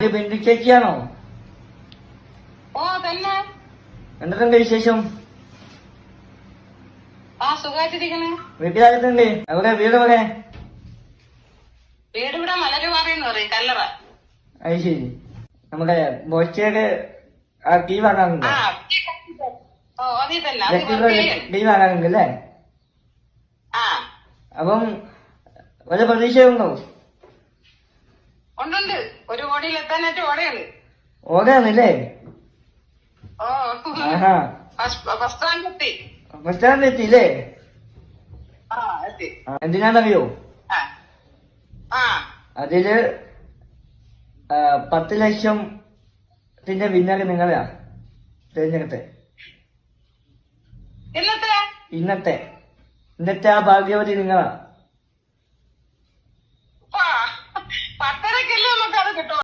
ബിന്ദു ചേച്ചിയാണോ? ഓ തന്നെ. എന്തൊക്കെയുണ്ട് വിശേഷം? സുഖമായിട്ടിരിക്കണേ. വീട്ടിലാകത്തുണ്ട്? എവിടെ വീട് എവിടെ? വീട് ഇവിടെ മലരുവാറെന്ന് പറയും, കല്ലറ. അത് ശരി. നമ്മുടെ ബോച്ചയുടെ ആ ടീ വാങ്ങാറുണ്ട്, ടീ വാങ്ങാറുണ്ട് അല്ലേ? അപ്പം വല്ല പ്രതീക്ഷയുണ്ടോ? ഉണ്ടുണ്ട്, 1 കോടിയിൽ എത്താനായിട്ട് ഓടയാണ്. ഓടാണല്ലേ? ആഹാ, ബസ് സ്റ്റാൻഡിലെത്തി. ബസ് സ്റ്റാൻഡിൽ എത്തിയില്ലേ? എന്തിനാണെന്നറിയോ? അതില് 10 ലക്ഷത്തിന്റെ വിന്നർ നിങ്ങളാ തിരഞ്ഞെടുത്തെ. ഇന്നത്തെ ആ ഭാഗ്യവതി നിങ്ങളാ.